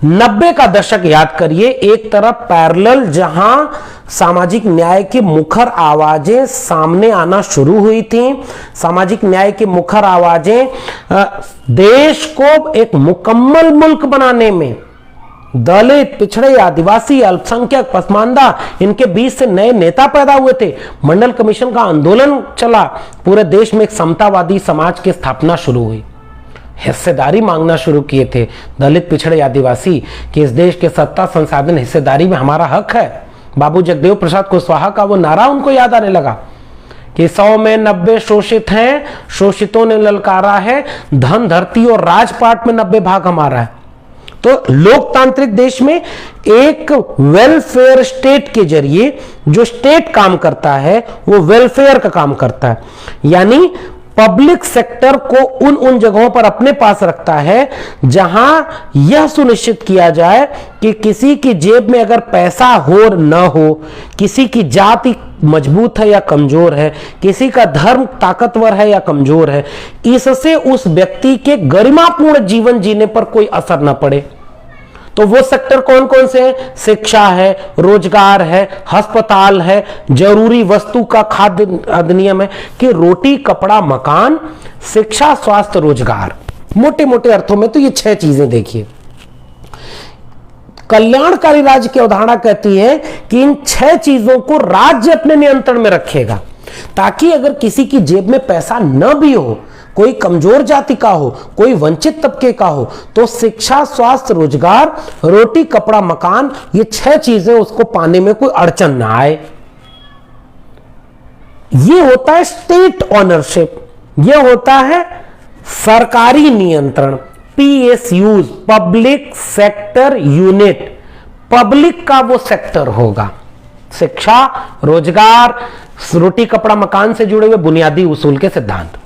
90 का दशक याद करिए, एक तरफ पैरेलल जहां सामाजिक न्याय की मुखर आवाजें सामने आना शुरू हुई थी, सामाजिक न्याय की मुखर आवाजें देश को एक मुकम्मल मुल्क बनाने में दलित, पिछड़े, आदिवासी, अल्पसंख्यक, पसमानदा, इनके बीच से नए नेता पैदा हुए थे। मंडल कमीशन का आंदोलन चला, पूरे देश में एक समतावादी समाज की स्थापना शुरू हुई, हिस्सेदारी मांगना शुरू किए थे दलित, पिछड़े, आदिवासी कि इस देश के सत्ता, संसाधन, हिस्सेदारी में हमारा हक है। बाबू जगदेव प्रसाद कुशवाहा का वो नारा उनको याद आने लगा कि 100 में 90 शोषित हैं, शोषितों ने ललकारा है, धन, धरती और राजपाट में 90 भाग हमारा है। तो लोकतांत्रिक देश में एक वेलफेयर स्टेट के जरिए जो स्टेट काम करता है वो वेलफेयर का काम करता है, यानी पब्लिक सेक्टर को उन जगहों पर अपने पास रखता है जहां यह सुनिश्चित किया जाए कि किसी की जेब में अगर पैसा हो न हो, किसी की जाति मजबूत है या कमजोर है, किसी का धर्म ताकतवर है या कमजोर है, इससे उस व्यक्ति के गरिमापूर्ण जीवन जीने पर कोई असर न पड़े। तो वो सेक्टर कौन कौन से हैं? शिक्षा है, रोजगार है, अस्पताल है, जरूरी वस्तु का खाद्य अधिनियम है कि रोटी, कपड़ा, मकान, शिक्षा, स्वास्थ्य, रोजगार। मोटे मोटे अर्थों में तो ये 6 चीजें देखिए। कल्याणकारी राज्य की अवधारणा कहती है कि इन 6 चीजों को राज्य अपने नियंत्रण में रखेगा, ताकि अगर किसी की जेब में पैसा न भी हो, कोई कमजोर जाति का हो, कोई वंचित तबके का हो, तो शिक्षा, स्वास्थ्य, रोजगार, रोटी, कपड़ा, मकान, ये 6 चीजें उसको पाने में कोई अड़चन ना आए। ये होता है स्टेट ऑनरशिप, ये होता है सरकारी नियंत्रण, PSUs, public sector unit. Public का वो सेक्टर होगा, शिक्षा, रोजगार, रोटी, कपड़ा, मकान से जुड़े हुए बुनियादी उसूल के सिद्धांत।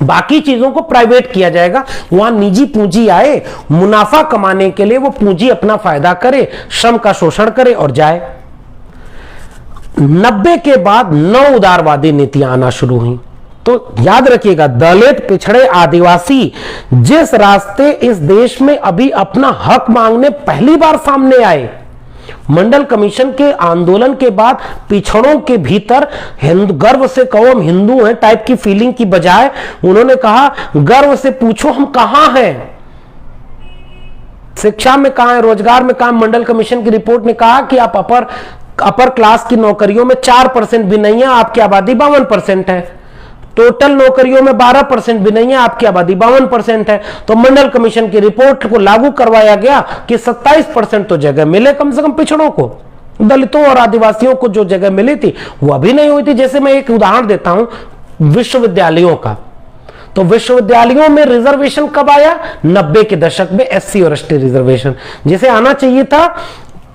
बाकी चीजों को प्राइवेट किया जाएगा, वहां निजी पूंजी आए, मुनाफा कमाने के लिए वो पूंजी अपना फायदा करे, श्रम का शोषण करे और जाए। 90 के बाद 9 उदारवादी नीतियां आना शुरू हुई। तो याद रखिएगा, दलित, पिछड़े, आदिवासी जिस रास्ते इस देश में अभी अपना हक मांगने पहली बार सामने आए, मंडल कमीशन के आंदोलन के बाद पिछड़ों के भीतर गर्व से कहो हम हिंदू हैं टाइप की फीलिंग की बजाय उन्होंने कहा गर्व से पूछो हम कहां हैं। शिक्षा में कहां है, रोजगार में कहां? मंडल कमीशन की रिपोर्ट ने कहा कि आप अपर क्लास की नौकरियों में 4% भी नहीं है, आपकी आबादी 52% है। टोटल नौकरियों में 12% भी नहीं है, आपकी आबादी 52% है। तो मंडल कमीशन की रिपोर्ट को लागू करवाया गया कि 27% तो जगह मिले कम से कम पिछड़ों को। दलितों और आदिवासियों को जो जगह मिली थी वो अभी नहीं हुई थी। जैसे मैं एक उदाहरण देता हूं विश्वविद्यालयों का, तो विश्वविद्यालयों में रिजर्वेशन कब आया? 90 के दशक में SC और ST रिजर्वेशन, जिसे आना चाहिए था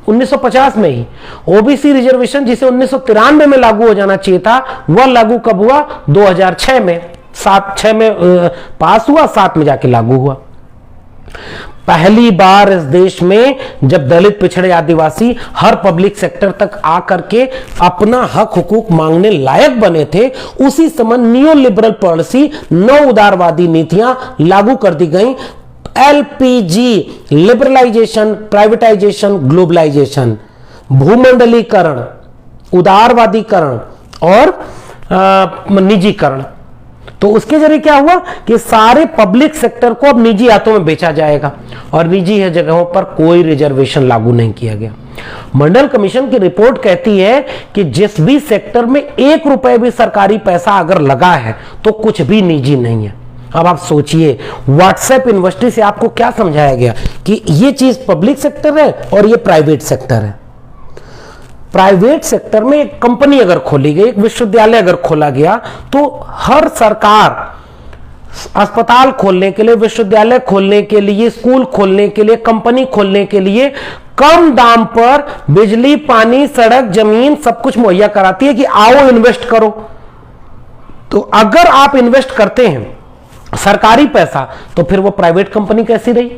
1950 में ही। ओबीसी रिजर्वेशन जिसे 1993 में लागू हो जाना चाहिए था, वह लागू कब हुआ? 2006 में। 6 में पास हुआ, 7 में जाके लागू हुआ। पहली बार इस देश में जब दलित, पिछड़े, आदिवासी हर पब्लिक सेक्टर तक आकर के अपना हक हुकूक मांगने लायक बने थे, उसी समय नियो लिबरल पॉलिसी, 9 उदारवादी नीतियां लागू कर दी गई। LPG, लिबरलाइजेशन, प्राइवेटाइजेशन, ग्लोबलाइजेशन, भूमंडलीकरण, उदारवादीकरण और निजीकरण। तो उसके जरिए क्या हुआ कि सारे पब्लिक सेक्टर को अब निजी हाथों में बेचा जाएगा और निजी जगहों पर कोई रिजर्वेशन लागू नहीं किया गया। मंडल कमीशन की रिपोर्ट कहती है कि जिस भी सेक्टर में 1 रुपए भी सरकारी पैसा अगर लगा है तो कुछ भी निजी नहीं है। अब आप सोचिए, व्हाट्सएप यूनिवर्सिटी से आपको क्या समझाया गया कि ये चीज पब्लिक सेक्टर है और ये प्राइवेट सेक्टर है। प्राइवेट सेक्टर में एक कंपनी अगर खोली गई, एक विश्वविद्यालय अगर खोला गया, तो हर सरकार अस्पताल खोलने के लिए, विश्वविद्यालय खोलने के लिए, स्कूल खोलने के लिए, कंपनी खोलने के लिए कम दाम पर बिजली, पानी, सड़क, जमीन सब कुछ मुहैया कराती है कि आओ इन्वेस्ट करो। तो अगर आप इन्वेस्ट करते हैं सरकारी पैसा, तो फिर वो प्राइवेट कंपनी कैसी रही?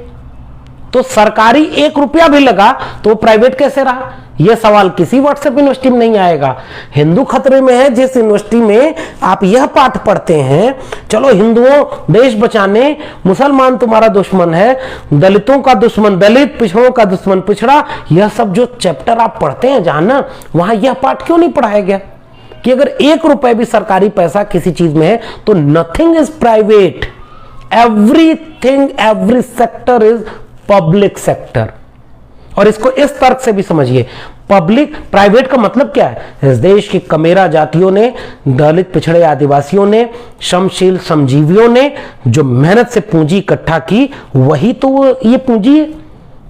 तो सरकारी 1 रुपया भी लगा तो वो प्राइवेट कैसे रहा? यह सवाल किसी व्हाट्सएप यूनिवर्सिटी में नहीं आएगा। हिंदू खतरे में है जिस यूनिवर्सिटी में आप यह पाठ पढ़ते हैं, चलो हिंदुओं देश बचाने, मुसलमान तुम्हारा दुश्मन है, दलितों का दुश्मन दलित, पिछड़ों का दुश्मन पिछड़ा, यह सब जो चैप्टर आप पढ़ते हैं जहां ना, वहां यह पाठ क्यों नहीं पढ़ाया गया कि अगर 1 रुपए भी सरकारी पैसा किसी चीज में है तो nothing is private, everything, every sector is public sector. और इसको इस तर्क से भी समझिए, पब्लिक प्राइवेट का मतलब क्या है? इस देश की कमेरा जातियों ने, दलित पिछड़े आदिवासियों ने, श्रमशील श्रमजीवियों ने जो मेहनत से पूंजी इकट्ठा की, वही तो ये पूंजी है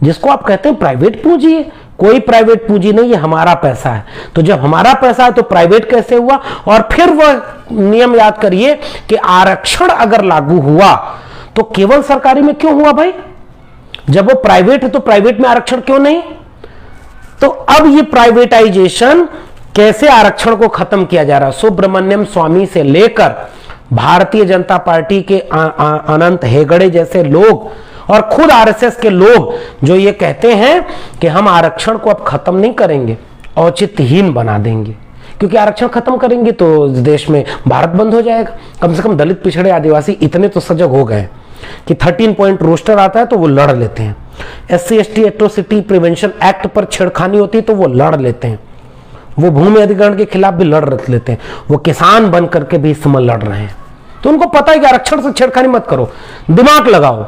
जिसको आप कहते हैं प्राइवेट पूंजी है। कोई प्राइवेट पूंजी नहीं, ये हमारा पैसा है। तो जब हमारा पैसा है तो प्राइवेट कैसे हुआ? और फिर वह नियम याद करिए कि आरक्षण अगर लागू हुआ तो केवल सरकारी में क्यों हुआ भाई? जब वो प्राइवेट है तो प्राइवेट में आरक्षण क्यों नहीं? तो अब ये प्राइवेटाइजेशन कैसे आरक्षण को खत्म किया जा रहा है? सुब्रमण्यम स्वामी से लेकर भारतीय जनता पार्टी के अनंत हेगड़े जैसे लोग और खुद आरएसएस के लोग जो ये कहते हैं कि हम आरक्षण को अब खत्म नहीं करेंगे, औचित्यहीन बना देंगे, क्योंकि आरक्षण खत्म करेंगे तो देश में भारत बंद हो जाएगा। कम से कम दलित पिछड़े आदिवासी इतने तो सजग हो गए कि 13 पॉइंट रोस्टर आता है तो वो लड़ लेते हैं, SC/ST एट्रोसिटी प्रिवेंशन एक्ट पर छेड़खानी होती है तो वो लड़ लेते हैं, वो भूमि अधिग्रहण के खिलाफ भी लड़ लेते हैं, वो किसान बन करके भी इस समय लड़ रहे हैं। तो उनको पता है कि आरक्षण से छेड़खानी मत करो, दिमाग लगाओ।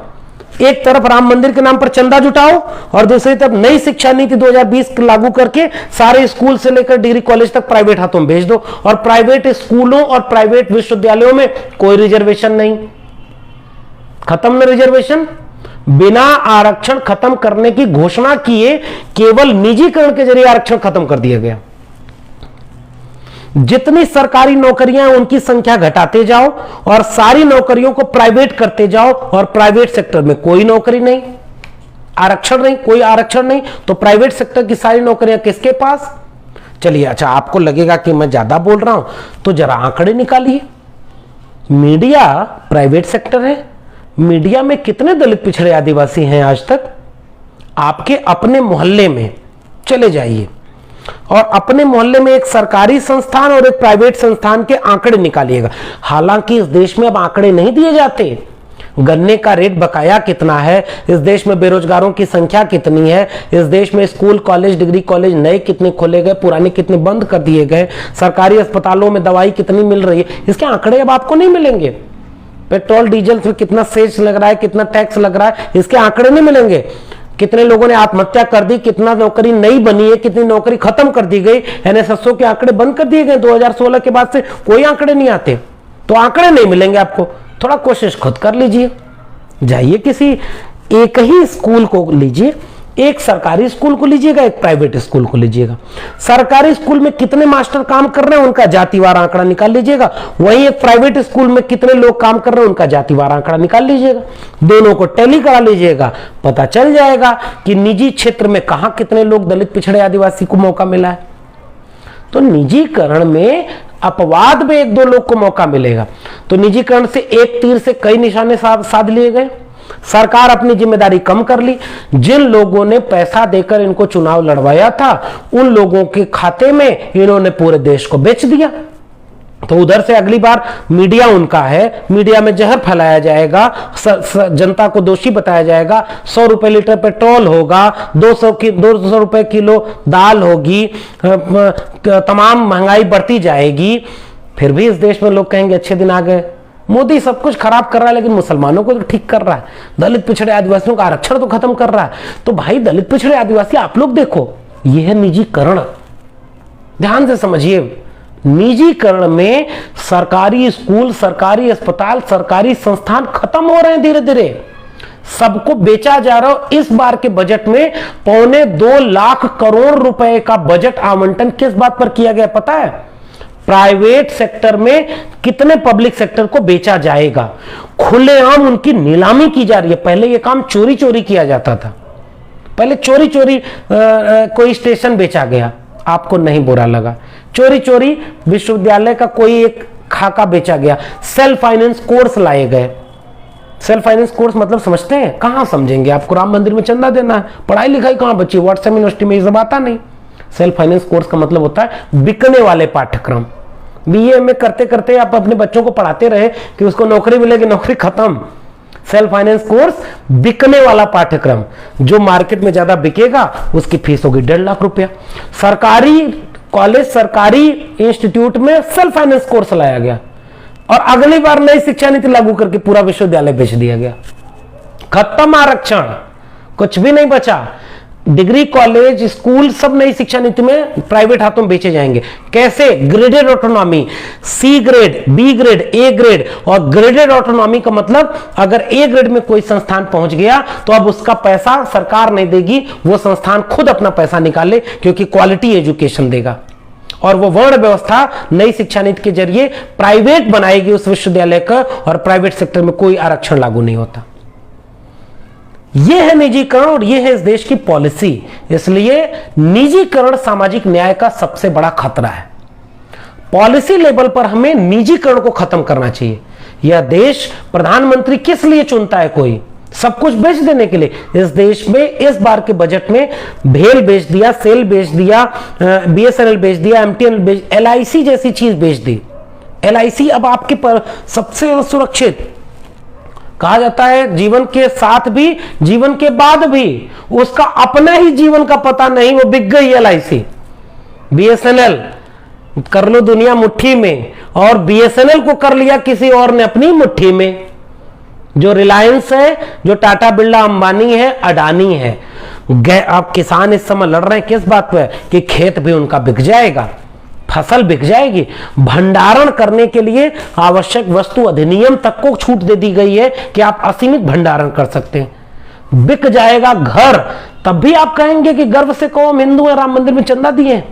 एक तरफ राम मंदिर के नाम पर चंदा जुटाओ और दूसरी तरफ नई शिक्षा नीति 2020 लागू करके सारे स्कूल से लेकर डिग्री कॉलेज तक प्राइवेट हाथों में भेज दो, और प्राइवेट स्कूलों और प्राइवेट विश्वविद्यालयों में कोई रिजर्वेशन नहीं। खत्म न रिजर्वेशन, बिना आरक्षण खत्म करने की घोषणा किए केवल निजीकरण के जरिए आरक्षण खत्म कर दिया गया। जितनी सरकारी नौकरियां उनकी संख्या घटाते जाओ और सारी नौकरियों को प्राइवेट करते जाओ, और प्राइवेट सेक्टर में कोई नौकरी नहीं, आरक्षण नहीं, कोई आरक्षण नहीं, तो प्राइवेट सेक्टर की सारी नौकरियां किसके पास? चलिए, अच्छा आपको लगेगा कि मैं ज्यादा बोल रहा हूं तो जरा आंकड़े निकालिए। मीडिया प्राइवेट सेक्टर है, मीडिया में कितने दलित पिछड़े आदिवासी हैं आज तक? आपके अपने मोहल्ले में चले जाइए और अपने मोहल्ले में एक सरकारी संस्थान और एक प्राइवेट संस्थान के आंकड़े निकालिएगा। हालांकि इस देश में अब आंकड़े नहीं दिए जाते, गन्ने का रेट बकाया कितना है, इस देश में बेरोजगारों की संख्या कितनी है, इस देश में स्कूल कॉलेज डिग्री कॉलेज नए कितने खोले गए, पुराने कितने बंद कर दिए गए, सरकारी अस्पतालों में दवाई कितनी मिल रही है, इसके आंकड़े अब आपको नहीं मिलेंगे। पेट्रोल डीजल पर कितना सेस लग रहा है, कितना टैक्स लग रहा है, इसके आंकड़े नहीं मिलेंगे। कितने लोगों ने आत्महत्या कर दी, कितना नौकरी नई बनी है, कितनी नौकरी खत्म कर दी गई, NSSO के आंकड़े बंद कर दिए गए 2016 के बाद से कोई आंकड़े नहीं आते, तो आंकड़े नहीं मिलेंगे आपको। थोड़ा कोशिश खुद कर लीजिए, जाइए किसी एक ही स्कूल को लीजिए, एक सरकारी स्कूल को लीजिएगा, एक प्राइवेट स्कूल को लीजिएगा। सरकारी स्कूल में कितने मास्टर काम कर रहे हैं उनका जातिवार आंकड़ा निकाल लीजिएगा, वहीं एक प्राइवेट स्कूल में कितने लोग काम कर रहे हैं उनका जातिवार आंकड़ा निकाल लीजिएगा, दोनों को टैली करा लीजिएगा, पता चल जाएगा कि निजी क्षेत्र में कहां कितने लोग दलित पिछड़े आदिवासी को मौका मिला है। तो निजीकरण में अपवाद में 1-2 लोग को मौका मिलेगा, तो निजीकरण से एक तीर से कई निशाने साध लिए गए। सरकार अपनी जिम्मेदारी कम कर ली, जिन लोगों ने पैसा देकर इनको चुनाव लड़वाया था उन लोगों के खाते में इन्होंने पूरे देश को बेच दिया। तो उधर से अगली बार मीडिया उनका है, मीडिया में जहर फैलाया जाएगा, जनता को दोषी बताया जाएगा, 100 रुपए लीटर पेट्रोल होगा, 200 रुपए किलो दाल होगी, तमाम महंगाई बढ़ती जाएगी। फिर भी इस देश में लोग कहेंगे अच्छे दिन आ गए, मोदी सब कुछ खराब कर रहा है लेकिन मुसलमानों को तो ठीक कर रहा है, दलित पिछड़े आदिवासियों का आरक्षण तो खत्म कर रहा है। तो भाई दलित पिछड़े आदिवासी आप लोग देखो, यह है निजीकरण। ध्यान से समझिए, निजीकरण में सरकारी स्कूल, सरकारी अस्पताल, सरकारी संस्थान खत्म हो रहे हैं धीरे धीरे, सबको बेचा जा रहा है। इस बार के बजट में 2.25 लाख करोड़ रुपए का बजट आवंटन किस बात पर किया गया पता है? प्राइवेट सेक्टर में कितने पब्लिक सेक्टर को बेचा जाएगा, खुलेआम उनकी नीलामी की जा रही है। पहले यह काम चोरी चोरी किया जाता था, पहले चोरी चोरी कोई स्टेशन बेचा गया, आपको नहीं बुरा लगा, चोरी चोरी विश्वविद्यालय का कोई एक खाका बेचा गया, सेल्फ फाइनेंस कोर्स लाए गए। सेल्फ फाइनेंस कोर्स मतलब समझते हैं? कहां समझेंगे, आपको राम मंदिर में चंदा देना है, पढ़ाई लिखाई कहां बची, व्हाट्सएप यूनिवर्सिटी में ये सब आता नहीं। सेल्फ फाइनेंस कोर्स का मतलब होता है बिकने वाले पाठ्यक्रम। बीए में करते करते आप अपने बच्चों को पढ़ाते रहे कि उसको नौकरी मिलेगी, नौकरी खत्म। सेल्फ फाइनेंस कोर्स बिकने वाला पाठ्यक्रम, जो मार्केट में ज्यादा बिकेगा उसकी फीस होगी 1.5 लाख रुपया। सरकारी कॉलेज, सरकारी इंस्टीट्यूट में सेल्फ फाइनेंस कोर्स लाया गया और अगली बार नई शिक्षा नीति लागू करके पूरा विश्वविद्यालय बेच दिया गया। खत्म आरक्षण, कुछ भी नहीं बचा। डिग्री कॉलेज, स्कूल सब नई शिक्षा नीति में प्राइवेट हाथों में बेचे जाएंगे। कैसे? Graded autonomy, C grade, B grade, A grade. और ग्रेडेड ऑटोनॉमी का मतलब अगर ए ग्रेड में कोई संस्थान पहुंच गया तो अब उसका पैसा सरकार नहीं देगी, वो संस्थान खुद अपना पैसा निकाले, क्योंकि क्वालिटी एजुकेशन देगा। और वो वर्ण व्यवस्था नई शिक्षा नीति के जरिए प्राइवेट बनाएगी उस विश्वविद्यालय का, और प्राइवेट सेक्टर में कोई आरक्षण लागू नहीं होता। यह है निजीकरण और यह है इस देश की पॉलिसी। इसलिए निजीकरण सामाजिक न्याय का सबसे बड़ा खतरा है। पॉलिसी लेवल पर हमें निजीकरण को खत्म करना चाहिए। यह देश प्रधानमंत्री किस लिए चुनता है? कोई सब कुछ बेच देने के लिए। इस देश में इस बार के बजट में भेल बेच दिया, सेल बेच दिया, बीएसएनएल बेच दिया, एमटीएनएल बेच, एलआईसी जैसी चीज बेच दी। एलआईसी अब आपके पर सबसे सुरक्षित कहा जाता है, जीवन के साथ भी जीवन के बाद भी। उसका अपना ही जीवन का पता नहीं, वो बिक गई एलआईसी। बीएसएनएल कर लो दुनिया मुट्ठी में, और बीएसएनएल को कर लिया किसी और ने अपनी मुट्ठी में। जो रिलायंस है, जो टाटा बिरला अंबानी है, अडानी है। आप किसान इस समय लड़ रहे हैं किस बात पे? कि खेत भी उनका बिक जाएगा, फसल बिक जाएगी। भंडारण करने के लिए आवश्यक वस्तु अधिनियम तक को छूट दे दी गई है कि आप असीमित भंडारण कर सकते हैं। बिक जाएगा घर, तब भी आप कहेंगे कि गर्व से कहो हम हिंदू हैं, राम मंदिर में चंदा दिए।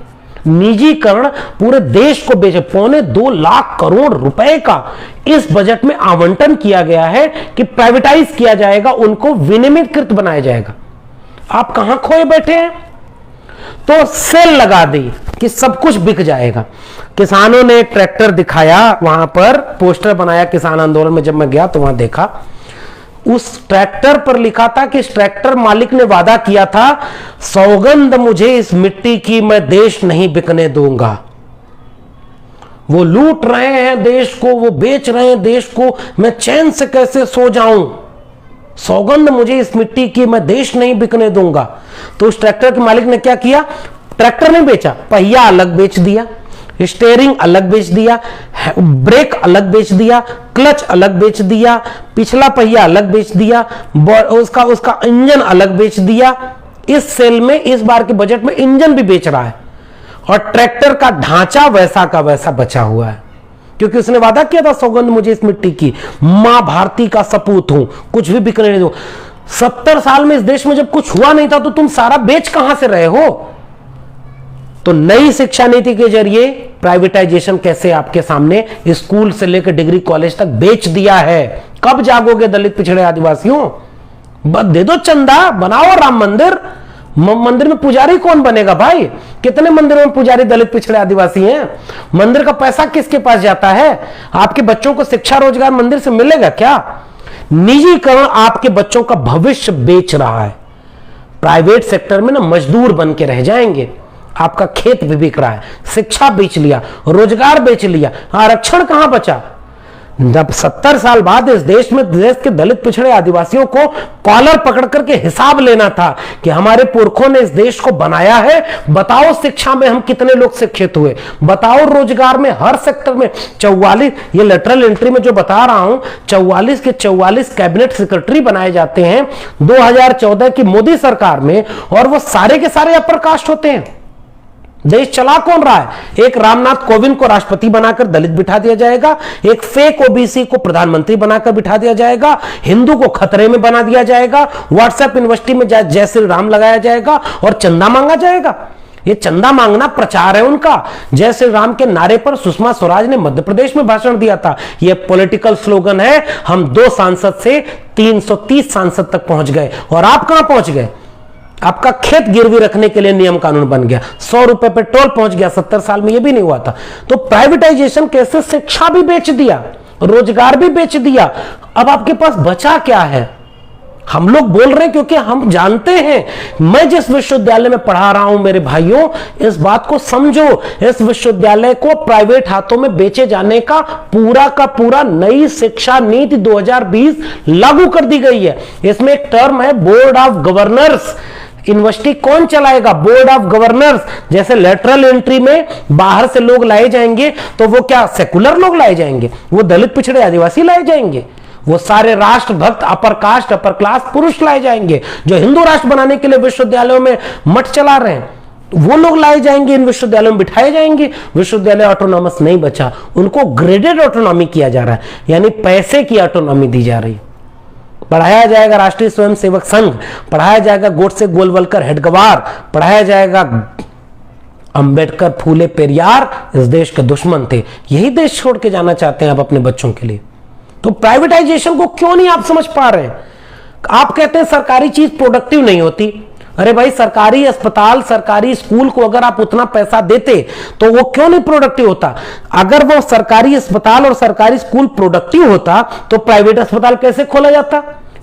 निजीकरण पूरे देश को बेचे। 2.25 लाख करोड़ रुपए का इस बजट में आवंटन किया गया है कि प्राइवेटाइज किया जाएगा, उनको विनियमितकृत बनाया जाएगा। आप कहां खोए बैठे हैं? तो सेल लगा दी कि सब कुछ बिक जाएगा। किसानों ने ट्रैक्टर दिखाया, वहां पर पोस्टर बनाया किसान आंदोलन में। जब मैं गया तो वहां देखा उस ट्रैक्टर पर लिखा था कि इस ट्रैक्टर मालिक ने वादा किया था, सौगंध मुझे इस मिट्टी की, मैं देश नहीं बिकने दूंगा। वो लूट रहे हैं देश को, वो बेच रहे हैं देश को, मैं चैन से कैसे सो जाऊं? सौगंध मुझे इस मिट्टी की, मैं देश नहीं बिकने दूंगा। तो उस ट्रैक्टर के मालिक ने क्या किया? ट्रैक्टर नहीं बेचा, पहिया अलग बेच दिया, स्टीयरिंग अलग बेच दिया, ब्रेक अलग बेच दिया, क्लच अलग बेच दिया, पिछला पहिया अलग बेच दिया, उसका इंजन अलग बेच दिया। इस सेल में इस बार के बजट में इंजन भी बेच रहा है, और ट्रैक्टर का ढांचा वैसा का वैसा बचा हुआ है, क्योंकि उसने वादा किया था, सौगंध मुझे इस मिट्टी की, मां भारती का सपूत हूं, कुछ भी बिकने नहीं दो। 70 साल में इस देश में जब कुछ हुआ नहीं था तो तुम सारा बेच कहां से रहे हो? तो नई शिक्षा नीति के जरिए प्राइवेटाइजेशन कैसे आपके सामने स्कूल से लेकर डिग्री कॉलेज तक बेच दिया है। कब जागोगे दलित पिछड़े आदिवासियों? बस दे दो चंदा, बनाओ राम मंदिर। मंदिर में पुजारी कौन बनेगा भाई? कितने मंदिरों में पुजारी दलित पिछड़े आदिवासी हैं? मंदिर का पैसा किसके पास जाता है? आपके बच्चों को शिक्षा रोजगार मंदिर से मिलेगा क्या? निजीकरण आपके बच्चों का भविष्य बेच रहा है। प्राइवेट सेक्टर में ना मजदूर बन के रह जाएंगे। आपका खेत भी बिक रहा है, शिक्षा बेच लिया, रोजगार बेच लिया, आरक्षण कहां बचा? जब 70 साल बाद इस देश में देश के दलित पिछड़े आदिवासियों को कॉलर पकड़ करके हिसाब लेना था कि हमारे पुरखों ने इस देश को बनाया है, बताओ शिक्षा में हम कितने लोग शिक्षित हुए, बताओ रोजगार में हर सेक्टर में 44, ये लेटरल एंट्री में जो बता रहा हूं, 44 के 44 कैबिनेट सेक्रेटरी बनाए जाते हैं 2014 की मोदी सरकार में, और वो सारे के सारे अपर कास्ट होते हैं। देश चला कौन रहा है? एक रामनाथ कोविंद को राष्ट्रपति बनाकर दलित बिठा दिया जाएगा, एक फेक ओबीसी को प्रधानमंत्री बनाकर बिठा दिया जाएगा, हिंदू को खतरे में बना दिया जाएगा, व्हाट्सएप यूनिवर्सिटी में जय श्री राम लगाया जाएगा और चंदा मांगा जाएगा। ये चंदा मांगना प्रचार है उनका। जय श्री राम के नारे पर सुषमा स्वराज ने मध्य प्रदेश में भाषण दिया था। ये पॉलिटिकल स्लोगन है। हम 2 सांसद से 330 सांसद तक पहुंच गए, और आप कहां पहुंच गए? आपका खेत गिरवी रखने के लिए नियम कानून बन गया, 100 रुपए पेट्रोल पहुंच गया। 70 साल में यह भी नहीं हुआ था। तो प्राइवेटाइजेशन कैसे? शिक्षा भी बेच दिया, रोजगार भी बेच दिया। अब आपके पास बचा क्या है? हम लोग बोल रहे हैं क्योंकि हम जानते हैं। मैं जिस विश्वविद्यालय में पढ़ा रहा हूं मेरे भाइयों, इस बात को समझो, इस विश्वविद्यालय को प्राइवेट हाथों में बेचे जाने का पूरा नई शिक्षा नीति 2020 लागू कर दी गई है। इसमें एक टर्म है बोर्ड ऑफ गवर्नर्स। यूनिवर्सिटी कौन चलाएगा? Board of governors. जैसे लेटरल एंट्री में बाहर से लोग लाए जाएंगे, तो वो क्या सेकुलर लोग लाए जाएंगे? वो दलित पिछड़े आदिवासी लाए जाएंगे? वो सारे राष्ट्रभक्त अपर कास्ट अपर क्लास पुरुष लाए जाएंगे जो हिंदू राष्ट्र बनाने के लिए विश्वविद्यालयों में मठ चला रहे हैं? वो लोग लाए जाएंगे, इन विश्वविद्यालयों में बिठाए जाएंगे। विश्वविद्यालय ऑटोनॉमस नहीं बचा, उनको ग्रेडेड ऑटोनॉमी किया जा रहा है, यानी पैसे की ऑटोनॉमी दी जा रही है। पढ़ाया जाएगा राष्ट्रीय स्वयंसेवक संघ, पढ़ाया जाएगा गोडसे गोलवलकर हेडगवार, पढ़ाया जाएगा अंबेडकर फूले पेरियार इस देश के दुश्मन थे। यही देश छोड़ के जाना चाहते हैं आप अपने बच्चों के लिए। तो प्राइवेटाइजेशन को क्यों नहीं आप समझ पा रहे हैं? आप कहते हैं सरकारी चीज प्रोडक्टिव नहीं होती। अरे भाई, सरकारी अस्पताल सरकारी स्कूल को अगर आप उतना पैसा देते तो वो क्यों नहीं प्रोडक्टिव होता? अगर वो सरकारी अस्पताल और सरकारी स्कूल प्रोडक्टिव होता तो प्राइवेट अस्पताल कैसे खोला जाता?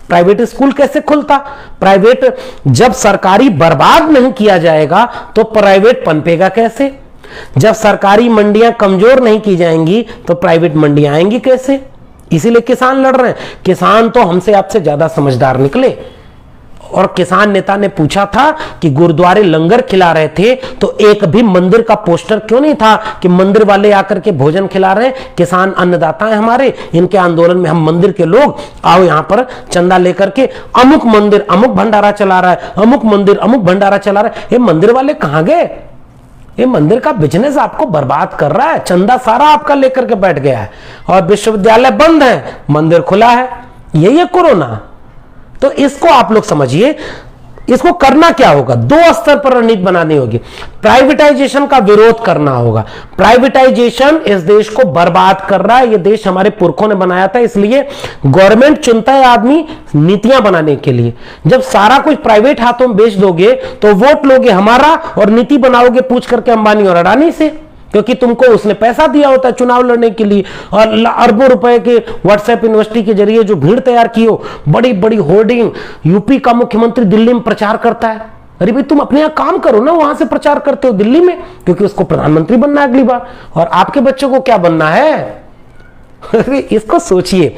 प्राइवेट स्कूल कैसे खुलता? प्राइवेट, जब सरकारी बर्बाद नहीं किया जाएगा तो प्राइवेट पनपेगा कैसे? जब सरकारी मंडियां कमजोर नहीं की जाएंगी तो प्राइवेट मंडियां आएंगी कैसे? इसीलिए किसान लड़ रहे हैं। किसान तो हमसे आपसे ज्यादा समझदार निकले। और किसान नेता ने पूछा था कि गुरुद्वारे लंगर खिला रहे थे तो एक भी मंदिर का पोस्टर क्यों नहीं था कि मंदिर वाले आकर के भोजन खिला रहे हैं? किसान अन्नदाता है हमारे, इनके आंदोलन में हम मंदिर के लोग आओ यहां पर चंदा लेकर के अमुक मंदिर अमुक भंडारा चला रहा है, अमुक मंदिर अमुक भंडारा चला रहा है। ये मंदिर वाले कहां गए? ये मंदिर का बिजनेस आपको बर्बाद कर रहा है। चंदा सारा आपका लेकर के बैठ गया है और विश्वविद्यालय बंद है, मंदिर खुला है। यही है कोरोना। तो इसको आप लोग समझिए। इसको करना क्या होगा? दो स्तर पर रणनीति बनानी होगी। प्राइवेटाइजेशन का विरोध करना होगा। प्राइवेटाइजेशन इस देश को बर्बाद कर रहा है। ये देश हमारे पुरखों ने बनाया था, इसलिए गवर्नमेंट चुनता है आदमी नीतियां बनाने के लिए। जब सारा कुछ प्राइवेट हाथों में बेच दोगे तो वोट लोगे हमारा और नीति बनाओगे पूछ करके अंबानी और अडानी से, क्योंकि तुमको उसने पैसा दिया होता है चुनाव लड़ने के लिए। और अरबों रुपए के व्हाट्सएप यूनिवर्सिटी के जरिए जो भीड़ तैयार की हो, बड़ी बड़ी होर्डिंग। यूपी का मुख्यमंत्री दिल्ली में प्रचार करता है। अरे भाई, तुम अपने यहां काम करो ना, वहां से प्रचार करते हो दिल्ली में, क्योंकि उसको प्रधानमंत्री बनना है अगली बार। और आपके बच्चों को क्या बनना है? अरे इसको सोचिए।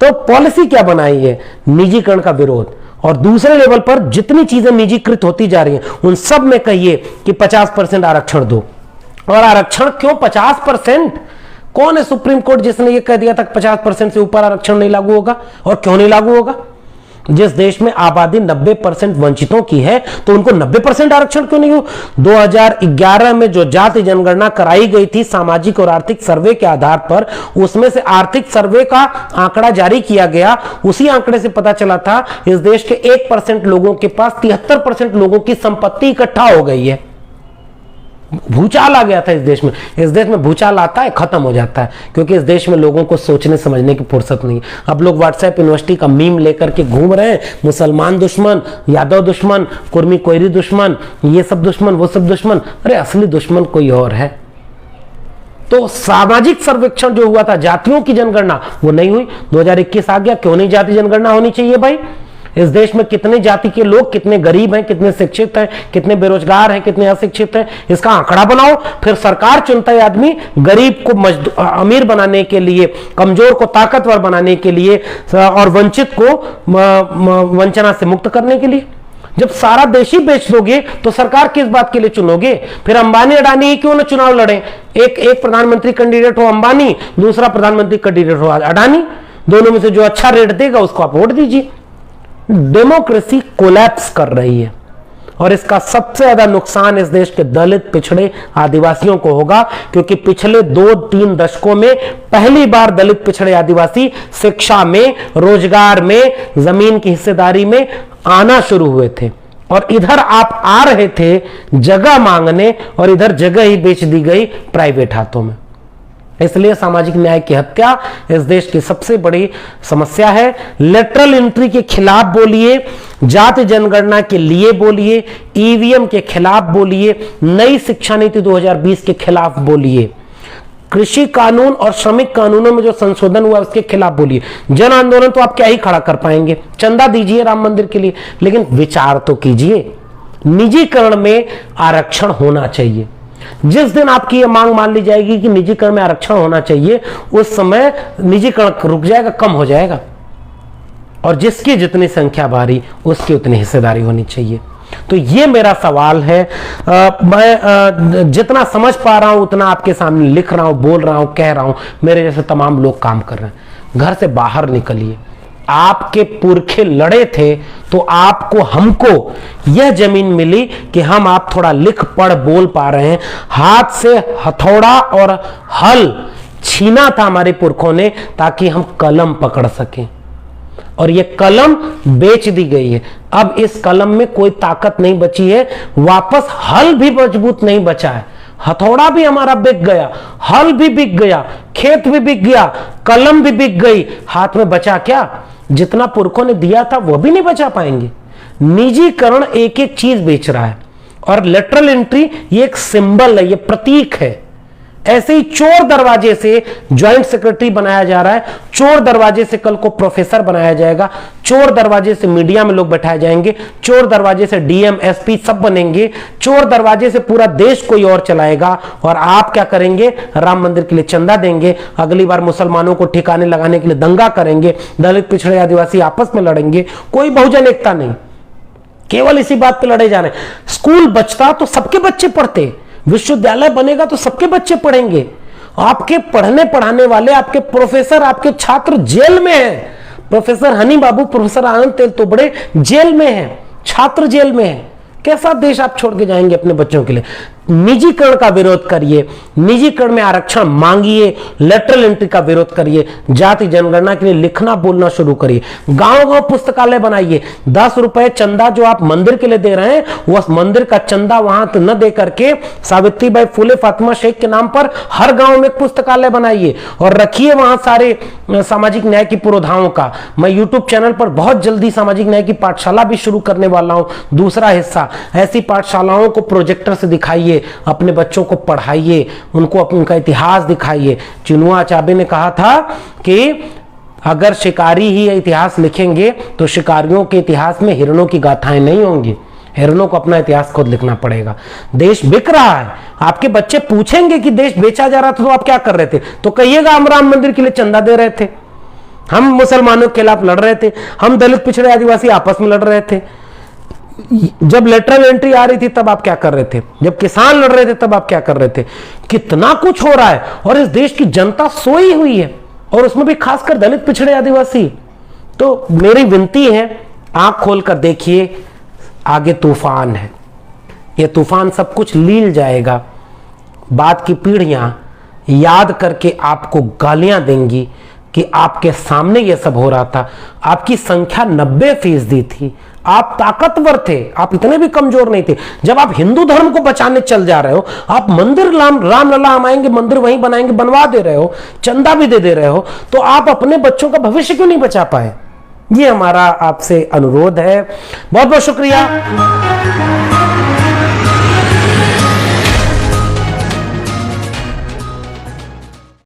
तो पॉलिसी क्या बनाई है? निजीकरण का विरोध। और दूसरे लेवल पर जितनी चीजें निजीकृत होती जा रही हैं उन सब में कहिए कि 50% आरक्षण दो। और आरक्षण क्यों 50%? कौन है सुप्रीम कोर्ट जिसने ये कह दिया था 50% से ऊपर आरक्षण नहीं लागू होगा? और क्यों नहीं लागू होगा? जिस देश में आबादी 90% वंचितों की है तो उनको 90% आरक्षण क्यों नहीं हो? 2011 में जो जाति जनगणना कराई गई थी सामाजिक और आर्थिक सर्वे के आधार पर, उसमें से आर्थिक सर्वे का आंकड़ा जारी किया गया। उसी आंकड़े से पता चला था इस देश के 1% लोगों के पास 73% लोगों की संपत्ति इकट्ठा हो गई है। भूचाल आ गया था इस देश में। इस देश में भूचाल आता है, खत्म हो जाता है, क्योंकि इस देश में लोगों को सोचने समझने की फुर्सत नहीं। अब लोग व्हाट्सएप यूनिवर्सिटी का मीम लेकर के घूम रहे हैं, मुसलमान दुश्मन, यादव दुश्मन, कुर्मी कोयरी दुश्मन, ये सब दुश्मन, वो सब दुश्मन। अरे असली दुश्मन कोई और है। तो सामाजिक सर्वेक्षण जो हुआ था, जातियों की जनगणना, वो नहीं हुई। 2021 आ गया, क्यों नहीं जाति जनगणना होनी चाहिए भाई? इस देश में कितने जाति के लोग, कितने गरीब हैं, कितने शिक्षित हैं, कितने बेरोजगार हैं, कितने अशिक्षित हैं, इसका आंकड़ा बनाओ। फिर सरकार चुनता है आदमी गरीब को अमीर बनाने के लिए, कमजोर को ताकतवर बनाने के लिए और वंचित को वंचना से मुक्त करने के लिए। जब सारा देश ही बेच दोगे तो सरकार किस बात के लिए चुनोगे? फिर अंबानी अडानी ही क्यों ना चुनाव लड़े? एक प्रधानमंत्री कैंडिडेट हो अंबानी, दूसरा प्रधानमंत्री कैंडिडेट हो अडानी। दोनों में से जो अच्छा रेट देगा उसको आप वोट दीजिए। डेमोक्रेसी कोलैप्स कर रही है और इसका सबसे ज्यादा नुकसान इस देश के दलित, पिछड़े, आदिवासियों को होगा, क्योंकि पिछले 2-3 दशकों में पहली बार दलित, पिछड़े, आदिवासी शिक्षा में, रोजगार में, जमीन की हिस्सेदारी में आना शुरू हुए थे। और इधर आप आ रहे थे जगह मांगने और इधर जगह ही बेच दी गई प्राइवेट हाथों में। इसलिए सामाजिक न्याय की हत्या इस देश की सबसे बड़ी समस्या है। लेटरल एंट्री के खिलाफ बोलिए, जाति जनगणना के लिए बोलिए, ईवीएम के खिलाफ बोलिए, नई शिक्षा नीति 2020 के खिलाफ बोलिए। कृषि कानून और श्रमिक कानूनों में जो संशोधन हुआ उसके खिलाफ बोलिए। जन आंदोलन तो आप क्या ही खड़ा कर पाएंगे, चंदा दीजिए राम मंदिर के लिए, लेकिन विचार तो कीजिए। निजीकरण में आरक्षण होना चाहिए। जिस दिन आपकी यह मांग मान ली जाएगी कि निजीकरण में आरक्षण होना चाहिए, उस समय निजीकरण रुक जाएगा, कम हो जाएगा, और जिसकी जितनी संख्या भारी उसकी उतनी हिस्सेदारी होनी चाहिए। तो ये मेरा सवाल है। मैं जितना समझ पा रहा हूं उतना आपके सामने लिख रहा हूं, बोल रहा हूं, कह रहा हूं। मेरे जैसे तमाम लोग काम कर रहे हैं। घर से बाहर निकलिए। आपके पुरखे लड़े थे तो आपको, हमको यह जमीन मिली कि हम आप थोड़ा लिख पढ़ बोल पा रहे हैं। हाथ से हथौड़ा और हल छीना था हमारे पुरखों ने ताकि हम कलम पकड़ सकें, और यह कलम बेच दी गई है। अब इस कलम में कोई ताकत नहीं बची है, वापस हल भी मजबूत नहीं बचा है। हथौड़ा भी हमारा बिक गया, हल भी बिक गया, खेत भी बिक गया, कलम भी बिक गई, हाथ में बचा क्या? जितना पुरखों ने दिया था वो भी नहीं बचा पाएंगे। निजीकरण एक एक चीज बेच रहा है, और लेटरल एंट्री ये एक सिंबल है, ये प्रतीक है। ऐसे ही चोर दरवाजे से ज्वाइंट सेक्रेटरी बनाया जा रहा है, चोर दरवाजे से कल को प्रोफेसर बनाया जाएगा, चोर दरवाजे से मीडिया में लोग बैठाए जाएंगे, चोर दरवाजे से डीएम एसपी सब बनेंगे, चोर दरवाजे से पूरा देश कोई और चलाएगा। और आप क्या करेंगे? राम मंदिर के लिए चंदा देंगे, अगली बार मुसलमानों को ठिकाने लगाने के लिए दंगा करेंगे, दलित पिछड़े आदिवासी आपस में लड़ेंगे, कोई बहुजन एकता नहीं, केवल इसी बात पे लड़े जा रहे हैं। स्कूल बचता तो सबके बच्चे पढ़ते, विश्वविद्यालय बनेगा तो सबके बच्चे पढ़ेंगे। आपके पढ़ने पढ़ाने वाले, आपके प्रोफेसर, आपके छात्र जेल में हैं। प्रोफेसर हनी बाबू, प्रोफेसर आनंद तेल तोबड़े जेल में हैं, छात्र जेल में हैं। कैसा देश आप छोड़ के जाएंगे अपने बच्चों के लिए? निजीकरण का विरोध करिए, निजीकरण में आरक्षण मांगिए, लेटरल एंट्री का विरोध करिए, जाति जनगणना के लिए लिखना बोलना शुरू करिए, गांव गांव पुस्तकालय बनाइए। 10 रुपए चंदा जो आप मंदिर के लिए दे रहे हैं, वो मंदिर का चंदा वहां तो न दे करके सावित्रीबाई फुले फातिमा शेख के नाम पर हर गांव में पुस्तकालय बनाइए और रखिए वहां सारे सामाजिक न्याय की पुरोधाओं का। मैं यूट्यूब चैनल पर बहुत जल्दी सामाजिक न्याय की पाठशाला भी शुरू करने वाला हूं, दूसरा हिस्सा। ऐसी पाठशालाओं को प्रोजेक्टर से दिखाइए, अपने बच्चों को पढ़ाइए, उनको उनका इतिहास दिखाइए। चिनुआ अचाबे ने कहा था कि अगर शिकारी ही इतिहास लिखेंगे तो शिकारियों के इतिहास में हिरणों की गाथाएं नहीं होंगी, हिरणों को अपना इतिहास खुद लिखना पड़ेगा। देश बिक रहा है, आपके बच्चे पूछेंगे कि देश बेचा जा रहा था तो आप क्या कर रहे थे, तो कहिएगा हम राम मंदिर के लिए चंदा दे रहे थे, हम मुसलमानों के खिलाफ लड़ रहे थे, हम दलित पिछड़े आदिवासी आपस में लड़ रहे थे। जब लेटरल एंट्री आ रही थी तब आप क्या कर रहे थे? जब किसान लड़ रहे थे तब आप क्या कर रहे थे? कितना कुछ हो रहा है, और इस देश की जनता सोई हुई है, और उसमें भी खासकर दलित पिछड़े आदिवासी। तो मेरी विनती है, आंख खोलकर देखिए, आगे तूफान है। यह तूफान सब कुछ लील जाएगा। बाद की पीढ़ियां याद करके आपको गालियां देंगी कि आपके सामने यह सब हो रहा था। आपकी संख्या 90% थी, आप ताकतवर थे, आप इतने भी कमजोर नहीं थे। जब आप हिंदू धर्म को बचाने चल जा रहे हो, आप मंदिर रामलला हम आएंगे, मंदिर वहीं बनाएंगे, बनवा दे रहे हो, चंदा भी दे रहे हो, तो आप अपने बच्चों का भविष्य क्यों नहीं बचा पाए? ये हमारा आपसे अनुरोध है। बहुत बहुत शुक्रिया।